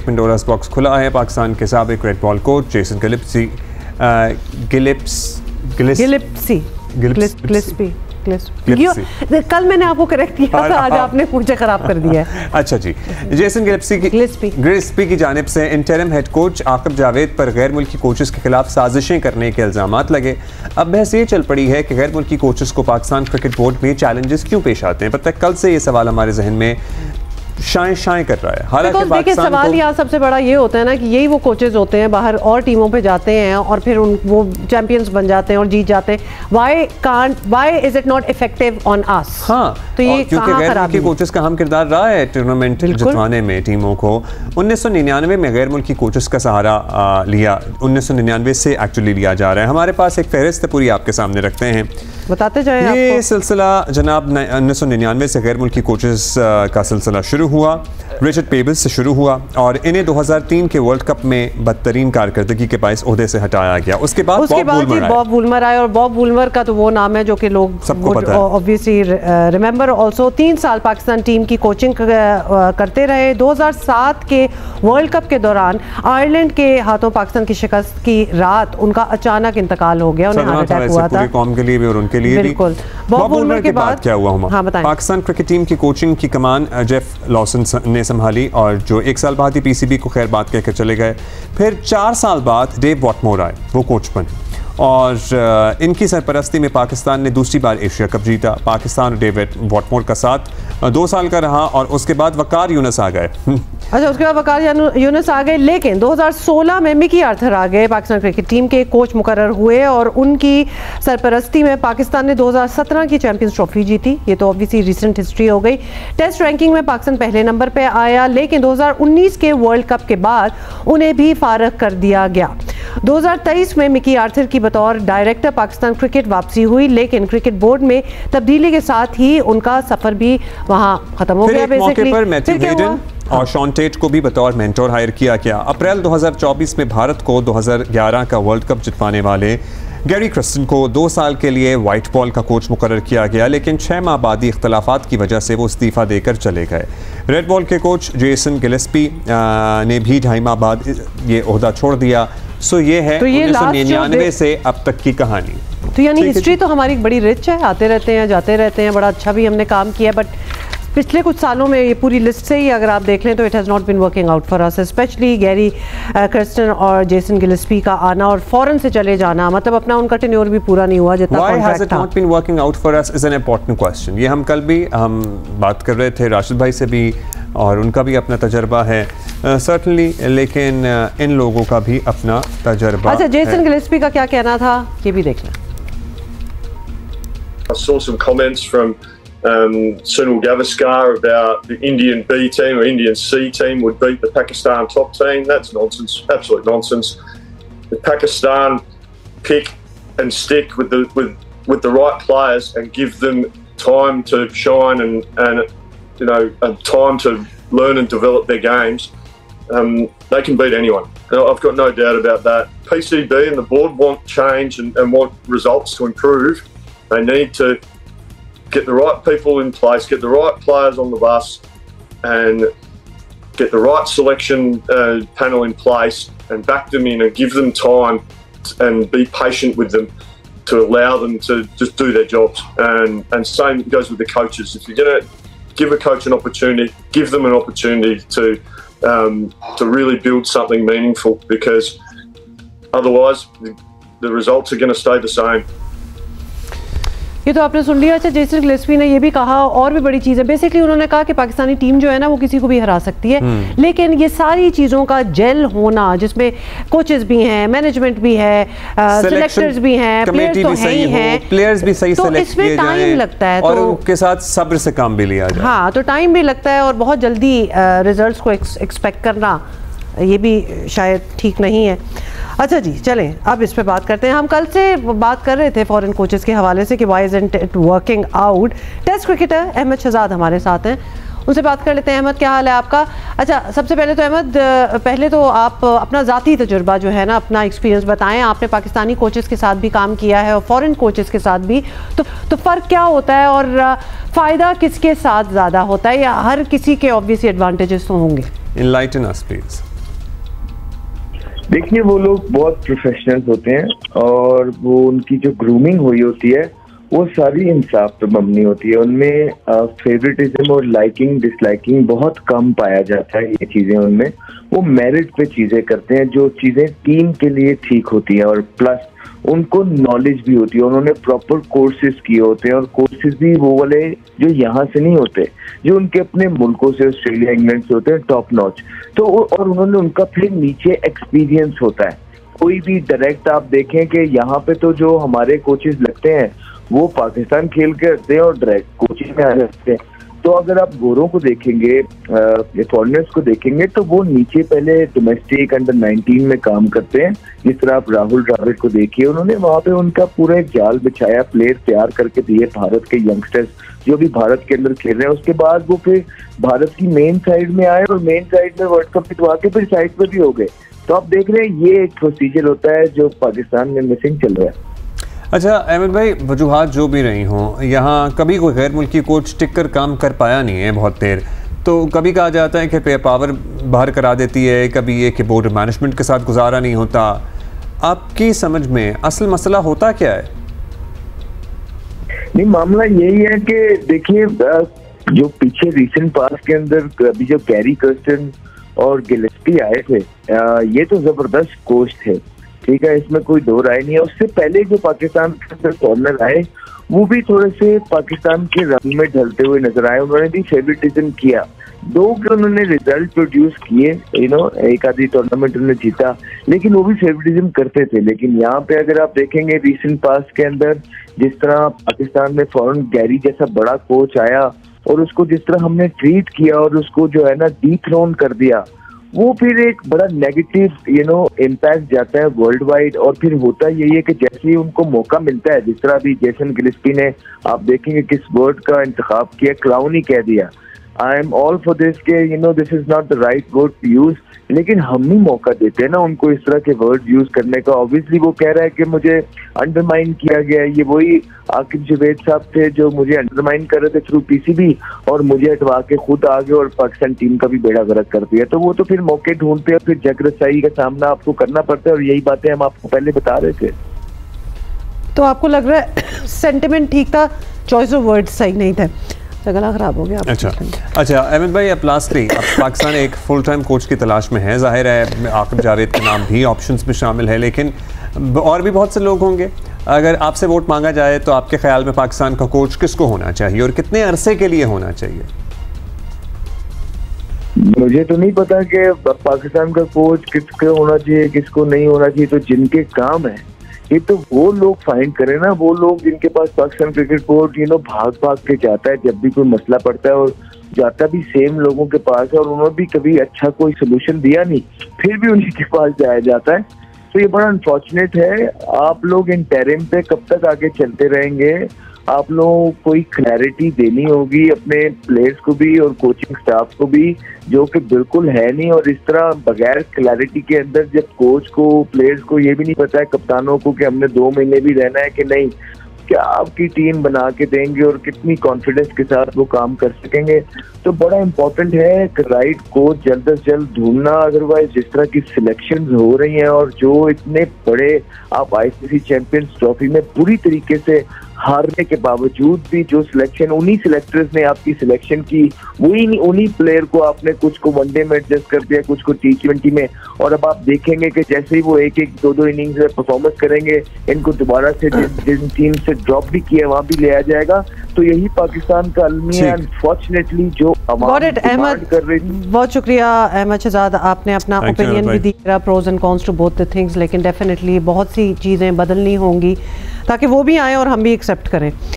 पंडोरास box खुला है। पाकिस्तान के साबिक red ball coach Jason Gillespie कल मैंने आपको करेक्ट किया था, आज आपने मुझे खराब कर दिया है। अच्छा जी, जेसन गिलेस्पी की जानिब से interim head coach Aqib Javed पर गैर मुल्की कोचेस के खिलाफ साजिशें करने के इल्जामात लगे। अब बहस ये चल पड़ी है कि गैर मुल्की कोचेस को पाकिस्तान क्रिकेट बोर्ड में चैलेंजेस क्यों पेश आते हैं। पता है कल से ये सवाल हमारे जहन में शाएं कर रहा है। हालांकि देखिए सवाल यहाँ सबसे बड़ा ये होता है ना कि यही वो कोचेज होते हैं बाहर और टीमों पे जाते हैं और फिर वो चैंपियंस बन जाते हैं और जीत जाते हैं। Why is it not effective on us? हाँ, तो ये क्योंकि गैर मुल्की कोचेस का अहम किरदार रहा है टूर्नामेंट जितवाने में टीमों को। 1999 में गैर मुल्की कोचेस का सहारा लिया, 1999 से एक्चुअली लिया जा रहा है। हमारे पास एक फहरिस्त पूरी आपके सामने रखते हैं, बताते जाएं। ये सिलसिला जनाब 1999 से गैर मुल्की कोचेस का सिलसिला शुरू हुआ, रिचर्ड पेबल्स से शुरू हुआ और इन्हें 2003 के वर्ल्ड कप में बदतरीन कारकर्दगी के बायस ओहदे से हटाया गया। उसके बाद बॉब वुलमर आए और बॉब वुलमर का तो वो नाम है जो कि लोग सबको पता है, ऑब्वियसली रिमेंबर ऑल्सो। 3 साल पाकिस्तान टीम की कोचिंग करते रहे। 2007 के वर्ल्ड कप के दौरान आयरलैंड के हाथों पाकिस्तान की शिकस्त की रात उनका अचानक इंतकाल हो गया, उन्हें हार्ट अटैक हुआ था। कौम के लिए भी और उनके लिए भी। बॉब वुलमर के बाद क्या हुआ? हाँ, पाकिस्तान क्रिकेट टीम की कोचिंग की कमान जेफ लॉसन ने संभाली और जो 1 साल बाद ही पीसीबी को खैर बात कहकर चले गए। फिर 4 साल बाद डेव वॉटमोर आए, वो कोच बने और इनकी सरपरस्ती में पाकिस्तान ने दूसरी बार एशिया कप जीता। पाकिस्तान और डेविड वॉटमोर का साथ 2 साल का रहा और उसके बाद वकार यूनुस आ गए। अच्छा, उसके बाद वकार यूनुस आ गए, लेकिन 2016 में मिकी आर्थर आ गए, पाकिस्तान क्रिकेट टीम के कोच मुकर्रर हुए और उनकी सरपरस्ती में पाकिस्तान ने 2017 की चैंपियंस ट्रॉफी जीती। ये तो ऑब्वियसली रिसेंट हिस्ट्री हो गई। टेस्ट रैंकिंग में पाकिस्तान पहले नंबर पे आया, लेकिन 2019 के वर्ल्ड कप के बाद उन्हें भी फारग कर दिया गया। 2023 में मिकी आर्थर की बतौर डायरेक्टर पाकिस्तान क्रिकेट वापसी हुई, लेकिन क्रिकेट बोर्ड में तब्दीली के साथ ही उनका सफर भी वहां खत्म हो गया। बेसिकली और शॉन टेट को भी बतौर मेंटोर हायर किया गया। अप्रैल 2024 में भारत को 2011 का वर्ल्ड कप जितवाने वाले गैरी क्रिस्टन को 2 साल के लिए वाइट बॉल का कोच मुकर्रर किया गया, लेकिन 6 माह बाद इख्तलाफात की वजह से वो इस्तीफ़ा देकर चले गए। रेड बॉल के कोच जेसन गिलेस्पी ने भी 2.5 माह बाद ये ओहदा छोड़ दिया। सो ये है 1999 से अब तक की कहानी। तो यानी हिस्ट्री तो हमारी बड़ी रिच है, आते रहते हैं जाते रहते हैं, बड़ा अच्छा भी हमने काम किया। बट पिछले कुछ सालों में ये पूरी लिस्ट से ही अगर आप देख लें तो it has not been working out for us, especially Gary Kirsten और जेसन गिलेस्पी का आना और फॉरन से चले जाना, मतलब अपना उनका टेन्योर भी पूरा नहीं हुआ जितना कॉन्ट्रैक्ट था। Why has it not been working out for us is an important question। ये हम कल भी बात कर रहे थे राशिद भाई से भी और उनका भी अपना तजर्बा है सर्टनली, लेकिन इन लोगों का भी अपना तजर्बा। अच्छा, जेसन गिलेस्पी का क्या कहना था ये भी देख लें। I saw some comments from Sunil Gavaskar about the Indian B team or Indian C team would beat the Pakistan top team. That's nonsense, absolute nonsense. The Pakistan pick and stick with the right players and give them time to shine and you know time to learn and develop their games. They can beat anyone. I've got no doubt about that. PCB and the board want change and want results to improve. They need to get the right people in place, get the right players on the bus, and get the right selection panel in place and back them in and give them time and be patient with them to allow them to just do their jobs. And same goes with the coaches. If you're going to give a coach an opportunity, give them an opportunity to really build something meaningful, because otherwise the results are going to stay the same. ये तो आपने सुन लिया। अच्छा, Jason Gillespie ने ये भी कहा और भी बड़ी चीज़ है, बेसिकली उन्होंने कहा कि पाकिस्तानी टीम जो है ना वो किसी को भी हरा सकती है, लेकिन ये सारी चीज़ों का जेल होना जिसमें कोचेस भी हैं, मैनेजमेंट भी है, सिलेक्टर्स भी हैं, प्लेयर्स तो हैं ही हैं, प्लेयर्स भी सही तो इसमें टाइम लगता है और उनके साथ सब्र से काम भी लिया जाए। हाँ, तो टाइम भी लगता है और बहुत जल्दी रिजल्ट्स को एक्सपेक्ट करना ये भी शायद ठीक नहीं है। अच्छा जी, चलें अब इस पे बात करते हैं। हम कल से बात कर रहे थे फॉरेन कोचेस के हवाले से कि why isn't it working out. Test cricketer Ahmed Shahzad हमारे साथ हैं, उनसे बात कर लेते हैं। अहमद, क्या हाल है आपका? अच्छा, सबसे पहले तो अहमद, पहले तो आप अपना ज़ाती तजुर्बा जो है ना, अपना एक्सपीरियंस बताएं। आपने पाकिस्तानी कोचेस के साथ भी काम किया है और फॉरेन कोचेस के साथ भी, तो फ़र्क क्या होता है और फ़ायदा किसके साथ ज़्यादा होता है, या हर किसी के ऑब्वियसली एडवांटेजेस तो होंगे? Enlighten us, please. देखिए वो लोग बहुत प्रोफेशनल होते हैं और वो उनकी जो ग्रूमिंग हुई होती है वो सारी इंसाफ पे मबनी होती है। उनमें फेवरेटिज्म और लाइकिंग डिसलाइकिंग बहुत कम पाया जाता है। ये चीजें उनमें वो मेरिट पे चीजें करते हैं जो चीजें टीम के लिए ठीक होती हैं और प्लस उनको नॉलेज भी होती है। उन्होंने प्रॉपर कोर्सेज किए होते हैं और कोर्सेज भी वो वाले जो यहाँ से नहीं होते, जो उनके अपने मुल्कों से ऑस्ट्रेलिया इंग्लैंड से होते हैं टॉप नॉच। तो और उन्होंने उनका फिर नीचे एक्सपीरियंस होता है। कोई भी डायरेक्ट आप देखें कि यहाँ पे तो जो हमारे कोचेस लगते हैं वो पाकिस्तान खेल के आते हैं और डायरेक्ट कोचिंग में आ जाते हैं। तो अगर आप गोरों को देखेंगे, फॉरेनर्स को देखेंगे, तो वो नीचे पहले डोमेस्टिक अंडर 19 में काम करते हैं। जिस तरह आप राहुल द्रविड़ को देखिए, उन्होंने वहां पे उनका पूरा एक जाल बिछाया, प्लेयर तैयार करके दिए भारत के यंगस्टर्स जो भी भारत के अंदर खेल रहे हैं। उसके बाद वो फिर भारत की मेन साइड में आए और मेन साइड में वर्ल्ड कप जितवा के फिर साइड पे भी हो गए। तो आप देख रहे हैं ये एक प्रोसीजर होता है जो पाकिस्तान में मिसिंग चल रहा है। अच्छा अहमद भाई, वजूहात जो भी रही हों, यहाँ कभी कोई गैर मुल्की कोच टिक कर काम कर पाया नहीं है बहुत देर। तो कभी कहा जाता है कि पे पावर बाहर करा देती है, कभी ये कि बोर्ड मैनेजमेंट के साथ गुजारा नहीं होता। आपकी समझ में असल मसला होता क्या है? नहीं, मामला यही है कि देखिए जो पीछे रिसेंट पास के अंदर अभी जो गैरी कर्स्टन और गिलेस्पी आए थे, ये तो जबरदस्त कोच थे, ठीक है, इसमें कोई दो राय नहीं है। उससे पहले जो पाकिस्तान के अंदर कॉर्नर आए वो भी थोड़े से पाकिस्तान के रंग में ढलते हुए नजर आए। उन्होंने भी फेवरेटिज्म किया, दो के उन्होंने रिजल्ट प्रोड्यूस किए, एक आधी टूर्नामेंट उन्होंने जीता, लेकिन वो भी फेवरेटिज्म करते थे। लेकिन यहाँ पे अगर आप देखेंगे रिसेंट पास के अंदर जिस तरह पाकिस्तान में फौरन गैरी जैसा बड़ा कोच आया और उसको जिस तरह हमने ट्रीट किया और उसको जो है ना डीथ्रोन कर दिया, वो फिर एक बड़ा नेगेटिव इम्पैक्ट जाता है वर्ल्ड वाइड। और फिर होता यही है कि जैसे ही उनको मौका मिलता है, जिस तरह अभी जेसन गिलेस्पी ने आप देखेंगे किस वर्ड का इंतखाब किया, क्लाउन ही कह दिया। I am all for this के this is not the right word to use, लेकिन हम ही मौका देते हैं ना उनको इस तरह के वर्ड यूज करने का। ऑब्वियसली वो कह रहा है कि मुझे अंडरमाइन किया गया। ये वही आकिब जुबैद साहब थे जो मुझे अंडरमाइन कर रहे थे थ्रू पीसीबी और मुझे हटवा के खुद आ गए और पाकिस्तान टीम का भी बेड़ा गर्क कर दिया। तो वो तो फिर मौके ढूंढते हैं, फिर जग रसाई का सामना आपको करना पड़ता है और यही बातें हम आपको पहले बता रहे थे। तो आपको लग रहा है सेंटिमेंट ठीक था, चॉइस ऑफ वर्ड सही नहीं था, गला खराब हो गया। अच्छा अहमद भाई, अब लास्टली अब पाकिस्तान एक फुल टाइम कोच की तलाश में है। जाहिर है आकिब जावेद का नाम भी ऑप्शंस में शामिल है, लेकिन और भी बहुत से लोग होंगे। अगर आपसे वोट मांगा जाए तो आपके ख्याल में पाकिस्तान का कोच किसको होना चाहिए और कितने अरसे के लिए होना चाहिए? मुझे तो नहीं पता कि पाकिस्तान का कोच किसको होना चाहिए किसको नहीं होना चाहिए। तो जिनके काम है ये तो वो लोग फाइंड करें ना, वो लोग जिनके पास पाकिस्तान क्रिकेट बोर्ड भाग भाग के जाता है जब भी कोई मसला पड़ता है और जाता भी सेम लोगों के पास है और उन्होंने भी कभी अच्छा कोई सोल्यूशन दिया नहीं, फिर भी उन्हीं के पास जाया जाता है। तो ये बड़ा अनफॉर्चुनेट है। आप लोग इन टर्म पे कब तक आगे चलते रहेंगे? आप लोगों को कोई क्लैरिटी देनी होगी अपने प्लेयर्स को भी और कोचिंग स्टाफ को भी, जो कि बिल्कुल है नहीं। और इस तरह बगैर क्लैरिटी के अंदर जब कोच को प्लेयर्स को ये भी नहीं पता है, कप्तानों को, कि हमने 2 महीने भी रहना है कि नहीं, क्या आपकी टीम बना के देंगे और कितनी कॉन्फिडेंस के साथ वो काम कर सकेंगे। तो बड़ा इम्पोर्टेंट है कि राइट कोच जल्द से जल्द ढूंढना। अदरवाइज जिस तरह की सिलेक्शंस हो रही हैं और जो इतने बड़े आप आईसीसी चैंपियंस ट्रॉफी में पूरी तरीके से हारने के बावजूद भी जो सिलेक्शन उन्हीं सिलेक्टर्स ने आपकी सिलेक्शन की, वही उन्हीं प्लेयर को आपने कुछ को वनडे में एडजस्ट कर दिया, कुछ को T20 में। और अब आप देखेंगे कि जैसे ही वो एक 2 इनिंग्स में परफॉर्मेंस करेंगे, इनको दोबारा से जिन टीम से ड्रॉप भी किया वहां भी ले आ जाएगा। तो यही पाकिस्तान का अलमिया है अनफॉर्चुनेटली जो अहमद कर रही थी। बहुत शुक्रिया अहमद शहजाद, आपने अपना ओपिनियन भी दिया, pros and cons to both the things. लेकिन डेफिनेटली बहुत सी चीज़ें बदलनी होंगी ताकि वो भी आए और हम भी एक्सेप्ट करें।